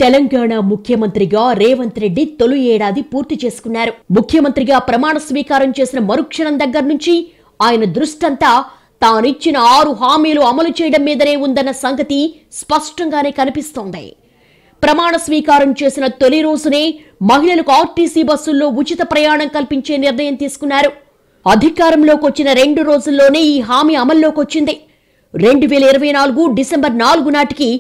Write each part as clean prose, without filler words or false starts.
తెలంగాణ ముఖ్యమంత్రిగా రేవంత్ రెడ్డి తొలి ఏడాది పూర్తి చేసుకున్నారు. ముఖ్యమంత్రిగా ప్రమాణ స్వీకారం చేసిన మరుక్షణం దగ్గర నుంచి ఆయన దృష్టంతా తానిచ్చిన 6 హామీలు అమలు చేయడం మీదనే ఉందన్న సంగతి స్పష్టంగానే కనిపిస్తోంది. ప్రమాణ స్వీకారం చేసిన తొలి రోజునే మహిళలకు ఆర్టీసీ బస్సుల్లో ఉచిత ప్రయాణం కల్పించే నిర్ణయం తీసుకున్నారు. అధికారంలోకి వచ్చిన 2 రోజుల్లోనే ఈ హామీ అమల్లోకి వచ్చింది. 2024 డిసెంబర్ 4 నాటికి,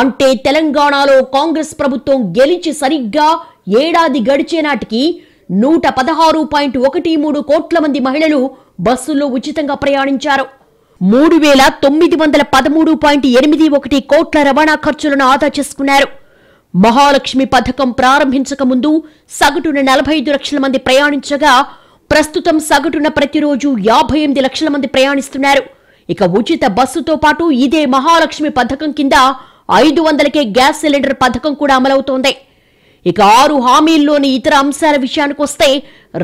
అంటే తెలంగాణలో కాంగ్రెస్ ప్రభుత్వం గెలిచి సరిగ్గా ఏడాది గడిచే నాటికి 116.13 కోట్ల మంది మహిళలు బస్సుల్లో ఉచితంగా ప్రయాణించారు. 3913.81 కోట్ల రవాణా ఖర్చులను ఆదా చేసుకున్నారు. మహాలక్ష్మి పథకం ప్రారంభించక ముందు సగటున 45 లక్షల మంది ప్రయాణించగా, ప్రస్తుతం సగటున ప్రతిరోజు 58 లక్షల మంది ప్రయాణిస్తున్నారు. ఇక ఉచిత బస్సుతో పాటు ఇదే మహాలక్ష్మి పథకం కింద 500కే గ్యాస్ సిలిండర్ పథకం కూడా అమలవుతోంది. ఇక 6 హామీల్లోని ఇతర అంశాల విషయానికొస్తే,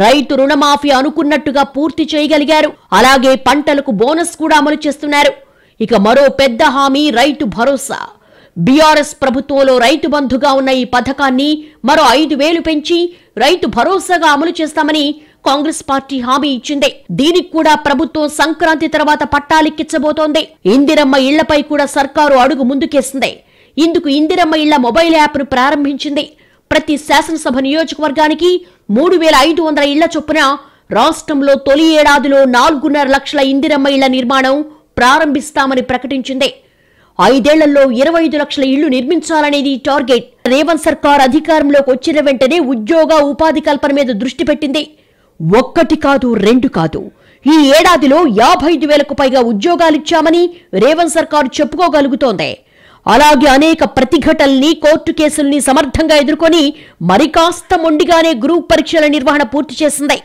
రైతు రుణమాఫీ అనుకున్నట్టుగా పూర్తి చేయగలిగారు. అలాగే పంటలకు బోనస్ కూడా అమలు చేస్తున్నారు. ఇక మరో పెద్ద హామీ రైతు భరోసా. బీఆర్ఎస్ ప్రభుత్వంలో రైతు బంధుగా ఉన్న ఈ పథకాన్ని మరో 5,000 పెంచి రైతు భరోసాగా అమలు చేస్తామని కాంగ్రెస్ పార్టీ హామీ ఇచ్చింది. దీనికి కూడా ప్రభుత్వం సంక్రాంతి తర్వాత పట్టాలెక్కించబోతోంది. ఇందిరమ్మ ఇళ్లపై కూడా సర్కారు అడుగు ముందుకేసింది. ఇందుకు ఇందిరమ్మ ఇళ్ల మొబైల్ యాప్ను ప్రారంభించింది. ప్రతి శాసనసభ నియోజకవర్గానికి 3,500 ఇళ్ల చొప్పున రాష్ట్రంలో తొలి ఏడాదిలో 4.5 లక్షల ఇందిరమ్మ ఇళ్ల నిర్మాణం ప్రారంభిస్తామని ప్రకటించింది. 5 ఏళ్లలో 25 లక్షల ఇళ్లు నిర్మించాలనేది టార్గెట్. రేవంత్ సర్కార్ అధికారంలోకి వచ్చిన వెంటనే ఉద్యోగ ఉపాధి కల్పన మీద దృష్టి పెట్టింది. 1 కాదు 2 కాదు, ఈ ఏడాదిలో 55,000కు పైగా ఉద్యోగాలిచ్చామని రేవంత్ సర్కార్ చెప్పుకోగలుగుతోంది. అలాగే అనేక ప్రతిఘటనల్ని, కోర్టు కేసుల్ని సమర్థంగా ఎదుర్కొని మరి కాస్త మొండిగానే గ్రూప్ పరీక్షల నిర్వహణ పూర్తి చేసింది.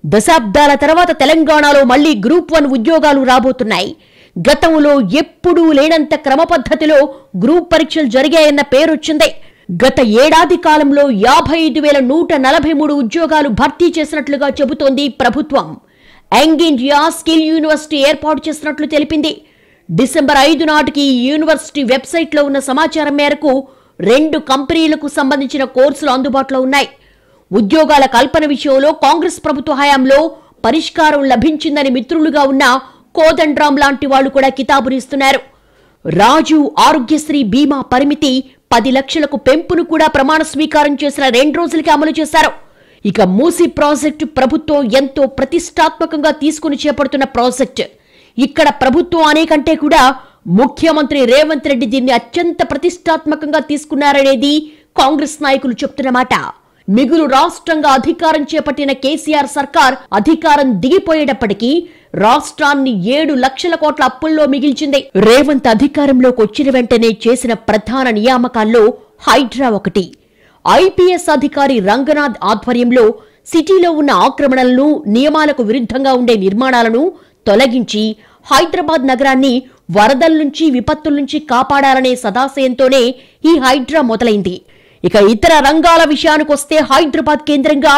దశాబ్దాల తర్వాత తెలంగాణలో మళ్లీ గ్రూప్ 1 ఉద్యోగాలు రాబోతున్నాయి. గతంలో ఎప్పుడూ లేనంత క్రమ పద్ధతిలో గ్రూప్ పరీక్షలు జరిగాయన్న పేరొచ్చింది. గత ఏడాది కాలంలో 55,143 ఉద్యోగాలు భర్తీ చేసినట్లుగా చెబుతోంది ప్రభుత్వం. యంగ్ ఇండియా స్కిల్ యూనివర్సిటీ ఏర్పాటు చేసినట్లు తెలిపింది. డిసెంబర్ 5 నాటికి ఈ యూనివర్సిటీ వెబ్సైట్లో ఉన్న సమాచారం మేరకు 2 కంపెనీలకు సంబంధించిన కోర్సులు అందుబాటులో ఉన్నాయి. ఉద్యోగాల కల్పన విషయంలో కాంగ్రెస్ ప్రభుత్వ హయాంలో పరిష్కారం లభించిందని మిత్రులుగా ఉన్న కోదండ్రాం లాంటి వాళ్లు కూడా కితాబునిస్తున్నారు. రాజు ఆరోగ్యశ్రీ బీమా పరిమితి 10 లక్షలకు పెంపును కూడా ప్రమాణ స్వీకారం చేసిన 2 రోజులకి అమలు చేశారు. ఇక మూసీ ప్రాజెక్టు ప్రభుత్వం ఎంతో ప్రతిష్టాత్మకంగా తీసుకుని చేపడుతున్న ప్రాజెక్టు. ఇక్కడ ప్రభుత్వం అనేకంటే కూడా ముఖ్యమంత్రి రేవంత్ రెడ్డి దీన్ని అత్యంత ప్రతిష్టాత్మకంగా తీసుకున్నారనేది కాంగ్రెస్ నాయకులు చెప్తున్నమాట. మిగులు రాష్ట్రంగా అధికారం చేపట్టిన కేసీఆర్ సర్కార్ అధికారం దిగిపోయేటప్పటికీ రాష్ట్రాన్ని 7 లక్షల కోట్ల అప్పుల్లో మిగిల్చింది. రేవంత్ అధికారంలోకి వచ్చిన వెంటనే చేసిన ప్రధాన నియామకాల్లో హైడ్రా ఒకటి. ఐపీఎస్ అధికారి రంగనాథ్ ఆధ్వర్యంలో సిటీలో ఉన్న ఆక్రమణలను, నియమాలకు విరుద్ధంగా ఉండే నిర్మాణాలను తొలగించి హైదరాబాద్ నగరాన్ని వరదల నుంచి, విపత్తుల నుంచి కాపాడాలనే సదాశయంతోనే ఈ హైడ్రా మొదలైంది. ఇక ఇతర రంగాల విషయానికొస్తే, హైదరాబాద్ కేంద్రంగా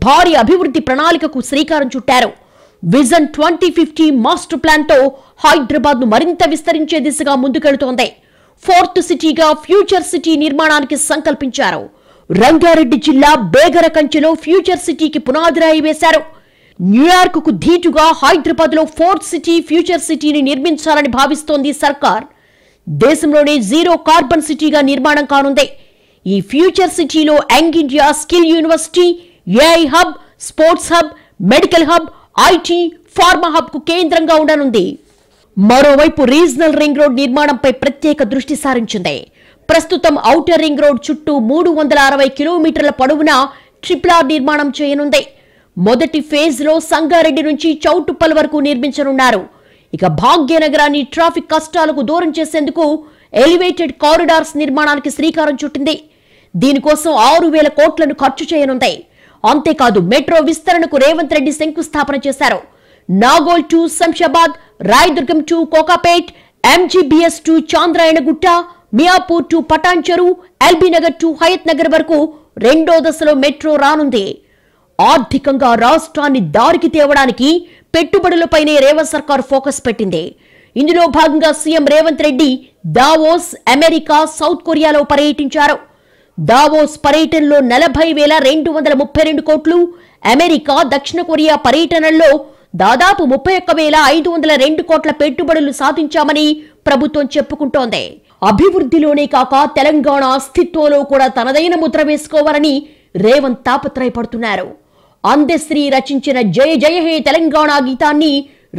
భారీ అభివృద్ధి ప్రణాళికకు శ్రీకారం చుట్టారు. విజన్ 2050 మాస్టర్ ప్లాన్ తో హైదరాబాద్ ను మరింత విస్తరించే దిశగా ముందుకెళ్తోంది. 4th సిటీగా ఫ్యూచర్ సిటీ నిర్మాణానికి సంకల్పించారు. రంగారెడ్డి జిల్లా బేగరకంచెలో ఫ్యూచర్ సిటీకి పునాదిరాయి వేశారు. న్యూయార్క్ కు ధీటుగా హైదరాబాద్ లో 4th సిటీ ఫ్యూచర్ సిటీని నిర్మించాలని భావిస్తోంది సర్కార్. దేశంలోనే 0 కార్బన్ సిటీగా నిర్మాణం కానుంది. ఈ ఫ్యూచర్ సిటీలో young India skill university, AI hub, sports hub, medical hub, IT, pharma hub కు కేంద్రంగా ఉండనుంది. మరోవైపు రీజనల్ రింగ్ రోడ్ నిర్మాణంపై ప్రత్యేక దృష్టి సారించింది. ప్రస్తుతం ఔటర్ రింగ్ రోడ్ చుట్టూ 360 కిలోమీటర్ల పొడవున ట్రిపుల్ నిర్మాణం చేయనుంది. మొదటి ఫేజ్ లో సంగారెడ్డి నుంచి చౌటుప్పల్ వరకు నిర్మించనున్నారు. ఇక భాగ్యనగరాన్ని ట్రాఫిక్ కష్టాలకు దూరం చేసేందుకు ఎలివేటెడ్ కారిడార్స్ నిర్మాణానికి శ్రీకారం చుట్టింది. దీనికోసం 6,000 కోట్లను ఖర్చు చేయనుంది. అంతేకాదు, మెట్రో విస్తరణకు రేవంత్ రెడ్డి శంకుస్థాపన చేశారు. Nagole to Shamshabad, Rayadurgam to Kokapet, MGBS to Chandrayangutta, Miyapur to Patancheru, LB Nagar to Hayath Nagar వరకు 2వ దశలో మెట్రో రానుంది. ఆర్థికంగా రాష్ట్రాన్ని దారికి తేవడానికి పెట్టుబడులపైనే రేవంత్ సర్కార్ ఫోకస్ పెట్టింది. ఇందులో భాగంగా CM Revanth Reddy Davos, America, south కొరియాలో పర్యటించారు. దావోస్ పర్యటనలో 40,232 కోట్లు, అమెరికా, దక్షిణ కొరియా పర్యటనల్లో దాదాపు 31,502 కోట్ల పెట్టుబడులు సాధించామని ప్రభుత్వం చెప్పుకుంటోంది. అభివృద్ధిలోనే కాక తెలంగాణ అస్తిత్వంలో కూడా తనదైన ముద్ర వేసుకోవాలని రేవంత్ తాపత్రయపడుతున్నారు. అందశ్రీ రచించిన జయ జయ హే తెలంగాణ గీతాన్ని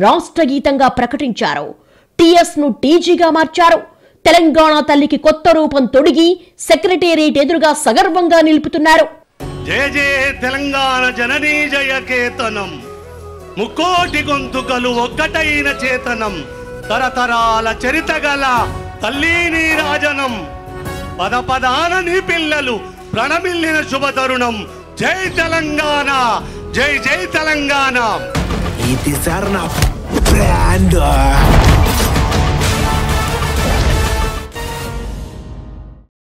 రాష్ట్ర గీతంగా ప్రకటించారు. టీఎస్ ను టీజీగా మార్చారు. తెలంగాణ తల్లికి కొత్త రూపం తొడిగి సెక్రటేరియట్ ఎదురుగా సగర్వంగా నిలుపుతున్నారు. జయ జయ తెలంగాణ జననీ జయ కేతనం, ముక్కోటి గొంతుకలు ఒక్కటైన చేతనం, తరతరాల చరితగల తల్లి నీ రాజనం, పద పదాన నీ పిల్లలు ప్రణమిల్లిన శుభతరుణం. జై తెలంగాణ, జై జై తెలంగాణ. ఇది సార్ నా బ్రాండ్.